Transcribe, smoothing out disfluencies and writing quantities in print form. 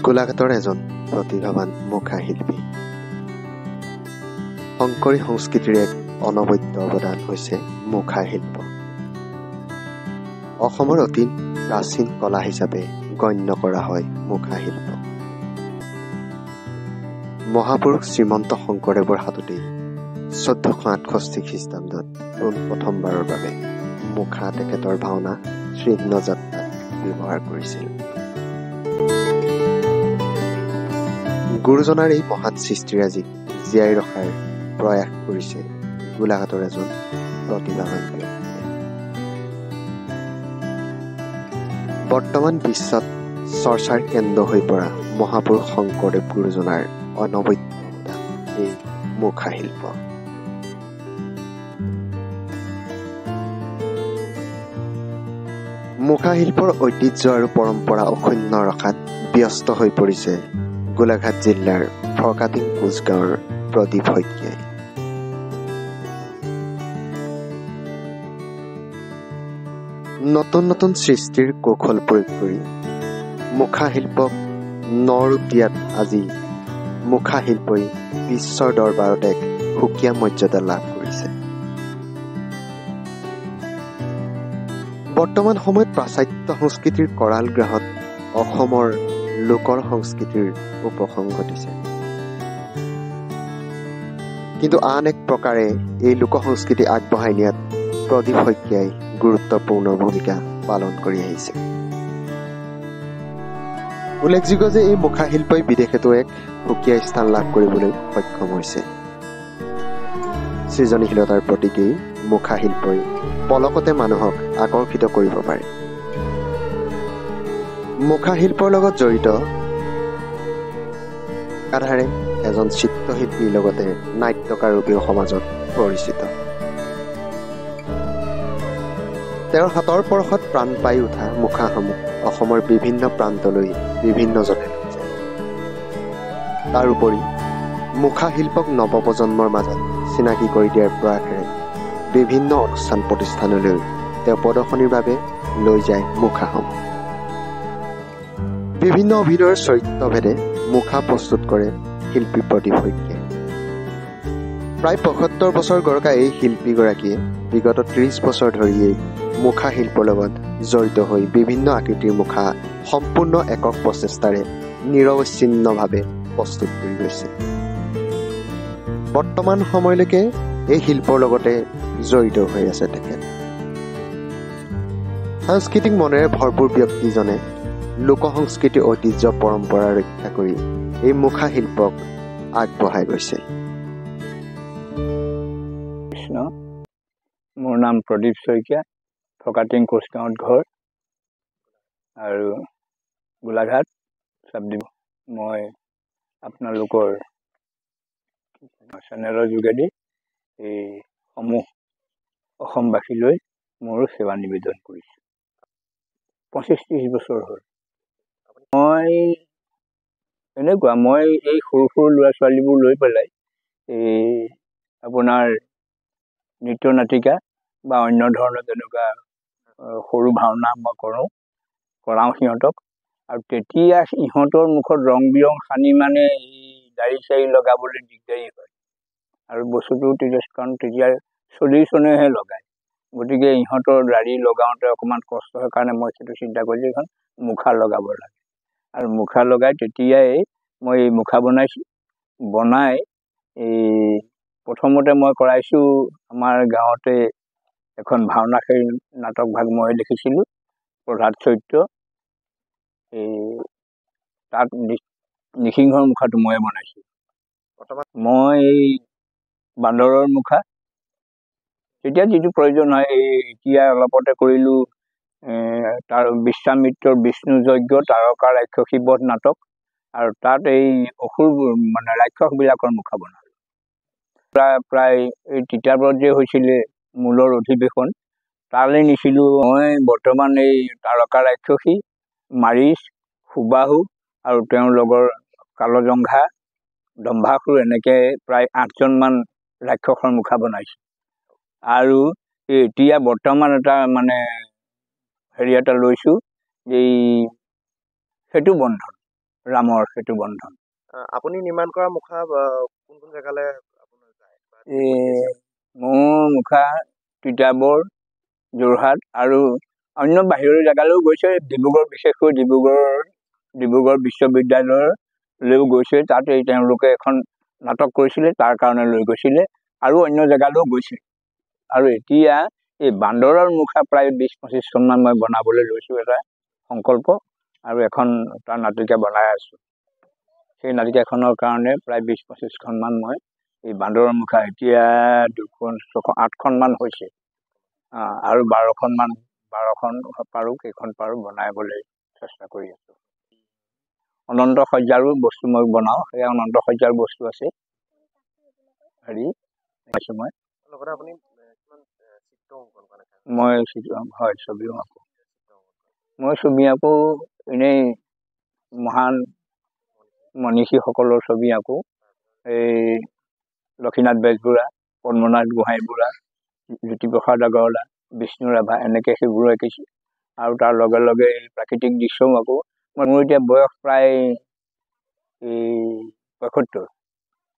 গোলাঘাটৰ এজন প্ৰতিভাৱান মুখা শিল্পী। শংকৰী সংস্কৃতিৰ এক অনবদ্য অৱদান হৈছে মুখা শিল্প। অসমৰ অতি প্ৰাচীন কলা হিচাপে গণ্য কৰা হয় মুখা শিল্প। মহাপুৰুষ শ্ৰীমন্ত শংকৰদেৱৰ হাততেই 1468 খ্ৰীষ্টাব্দত প্ৰথমবাৰৰ বাবে মুখা তেখেতৰ ভাওনা চিহ্ন যাত্ৰাত ব্যৱহাৰ কৰিছিল। গুৰুজনাৰ এই মহান সৃষ্টিৰাজিক জীয়াই ৰখাৰ প্ৰয়াস কৰিছে গোলাঘাটৰ এজন প্ৰতিভাৱান ব্যক্তিয়ে। বৰ্তমান বিশ্বত চৰ্চাৰ কেন্দ্ৰ হৈ পৰা মহাপুৰুষ শংকৰদেৱ গুৰুজনাৰ অনবদ্য অৱদান এই মুখা শিল্প। মুখা শিল্পৰ ঐতিহ্য আৰু পৰম্পৰা অক্ষুণ্ণ ৰখাত ব্যস্ত হৈ পৰিছে গোলাঘাট জিলাৰ ফৰকাটিং কোচগাঁৱৰ প্ৰদীপ শইকীয়াই। নতুন নতুন সৃষ্টিৰ কৌশল প্ৰয়োগ কৰি মুখা শিল্পক নৰূপ দিয়াত আজি মুখা শিল্পই বিশ্বৰ দৰবাৰত এক সুকীয়া মৰ্যাদা লাভ কৰিছে। বৰ্তমান সময়ত পাশ্চাত্য সংস্কৃতিৰ কৰাল গ্ৰাহত অসমৰ লোকৰ সংস্কৃতিৰ উপশম ঘটিছে। কিন্তু আন এক প্ৰকাৰে এই লোক সংস্কৃতি আগবঢ়াই নিয়াত প্ৰদীপ শইকীয়াই গুৰুত্বপূৰ্ণ ভূমিকা পালন কৰি আহিছে। উল্লেখযোগ্য যে এই মুখা শিল্পই বিদেশতো এক সুকীয়া স্থান লাভ কৰিবলৈ সক্ষম হৈছে। সৃজনীশীলতাৰ প্ৰতীকেই মুখা শিল্পই পলকতে মানুহক আকৰ্ষিত কৰিব পাৰে। মুখা শিল্পৰ লগত জড়িত আধাৰে এজন চিত্ৰশিল্পীৰ লগতে নাট্যকাৰ ৰূপেও সমাজত পৰিচিত। তেওঁৰ হাতৰ পৰশত প্ৰাণ পাই উঠা মুখাসমূহ অসমৰ বিভিন্ন প্ৰান্তলৈ বিভিন্নজনে লৈ যায়। তাৰোপৰি মুখা শিল্পক নৱপ্ৰজন্মৰ মাজত চিনাকি কৰি দিয়াৰ প্ৰয়াসেৰে বিভিন্ন অনুষ্ঠান প্ৰতিষ্ঠানলৈ তেওঁ প্ৰদৰ্শনীৰ বাবে লৈ যায় মুখাসমূহ। বিভিন্ন অভিনয়ৰ চৰিত্ৰভেদে মুখা প্ৰস্তুত কৰে শিল্পী প্ৰদীপ শইকীয়াই। প্ৰায় ৭৫ বছৰ গৰকা এই শিল্পীগৰাকীয়ে বিগত ৩০ বছৰ ধৰি এই মুখা শিল্পৰ লগত জড়িত হৈ বিভিন্ন আকৃতিৰ মুখা সম্পূৰ্ণ একক প্ৰচেষ্টাৰে নিৰৱচ্ছিন্নভাৱে প্ৰস্তুত কৰি গৈছে। বৰ্তমান সময়লৈকে এই শিল্পৰ লগতে জড়িত হৈ আছে তেখেত। সাংস্কৃতিক মনেৰে ভৰপূৰ ব্যক্তিজনে লোক সংস্কৃতিৰ ঐতিহ্য পৰম্পৰা ৰক্ষা কৰি এই মুখা শিল্পক আগবঢ়াই গৈছে। কৃষ্ণ, মোৰ নাম প্ৰদীপ শইকীয়া, ফৰকাটিং কোচগাঁৱত ঘৰ আৰু গোলাঘাট চাবডিভিজন। মই আপোনালোকৰ চেনেলৰ যোগেদি এই সমূহ অসমবাসীলৈ মোৰ সেৱা নিবেদন কৰিছোঁ। ২৫-৩০ বছৰ হ'ল। মই এই সৰু সৰু ল'ৰা ছোৱালীবোৰ লৈ পেলাই এই আপোনাৰ নৃত্য নাটিকা বা অন্য ধৰণৰ তেনেকুৱা সৰু ভাওনা মই কৰাওঁ সিহঁতক। আৰু তেতিয়া ইহঁতৰ মুখত ৰং বিৰং সানি মানে এই দাড়ি চাৰি লগাবলৈ দিগদাৰী হয় আৰু বস্তুটো কাৰণ তেতিয়া ৪০ চনেহে লগায়। গতিকে ইহঁতৰ দাড়ি লগাওঁতে অকণমান কষ্ট হয় কাৰণে মই সেইটো চিন্তা কৰিলোঁ এইখন মুখা লগাব লাগে। আৰু মুখা লগাই তেতিয়াই মই এই মুখা বনাইছোঁ। বনাই এই প্ৰথমতে মই কৰাইছোঁ আমাৰ গাঁৱতে এখন ভাওনা, সেই নাটক ভাগ মই লিখিছিলোঁ, প্ৰধান চৰিত্ৰ। এই তাত নৃসিংহৰ মুখাটো ময়ে বনাইছোঁ। মই এই বান্দৰৰ মুখা তেতিয়া যিটো প্ৰয়োজন হয়, এতিয়া অলপতে কৰিলোঁ তাৰ বিশ্বামিত্ৰৰ বিষ্ণু যজ্ঞ তাৰকা ৰাক্ষসী বধ নাটক, আৰু তাত এই অসুৰবোৰ মানে ৰাক্ষসবিলাকৰ মুখা বনালোঁ। প্ৰায় এই তিতাবৰত যে হৈছিলে মূলৰ অধিৱেশন, তালৈ নিছিলোঁ মই। বৰ্তমান এই তাৰকা ৰাক্ষসী, মাৰিচ, সুবাহু আৰু তেওঁৰ লগৰ কালজংঘা, দম্ভাসুৰ, এনেকৈ প্ৰায় ৮জনমান ৰাক্ষসৰ মুখা বনাইছোঁ। আৰু এতিয়া বৰ্তমান এটা হেৰি এটা লৈছোঁ, এই সেতু বন্ধন। ৰামৰ সেতু বন্ধন। আপুনি নিৰ্মাণ কৰা মুখা কোন কোন জেগালৈ আপোনাৰ যায় বা মোৰ মুখা তিতাবৰ, যোৰহাট আৰু অন্য বাহিৰৰ জেগালৈও গৈছে। ডিব্ৰুগড়, বিশেষকৈ ডিব্ৰুগড় বিশ্ববিদ্যালয়লৈও গৈছে। তাত তেওঁলোকে এখন নাটক কৰিছিলে, তাৰ কাৰণে লৈ গৈছিলে আৰু অন্য জেগালৈও গৈছিল। আৰু এতিয়া এই বান্দৰৰ মুখা প্ৰায় 20-25খনমান মই বনাবলৈ লৈছোঁ, এটা সংকল্প, আৰু এখন তাৰ নাটিকা বনাই আছোঁ। সেই নাটিকাখনৰ কাৰণে প্ৰায় 20-25খনমান মই এই বান্দৰৰ মুখা এতিয়া 8খনমান হৈছে, আৰু 12খন পাৰোঁ, কেইখন পাৰোঁ বনাবলৈ চেষ্টা কৰি আছোঁ। অনন্ত সজ্জাৰো বস্তু মই বনাওঁ, সেয়া অনন্ত সজ্জাৰ বস্তু আছে। লগতে আপুনি মই ছবিও আঁকো। মই ছবি আঁকো এনেই মহান মনীষীসকলৰ ছবি আঁকো। এই লক্ষীনাথ বেজবৰুৱা, পদ্মনাথ গোহাঁইবৰুৱা, জ্যোতিপ্ৰসাদ আগৰৱালা, বিষ্ণু ৰাভা, এনেকৈ সেইবোৰো আঁকিছোঁ। আৰু তাৰ লগে লগে প্ৰাকৃতিক দৃশ্যও আঁকো। মোৰ এতিয়া বয়স প্ৰায় 75।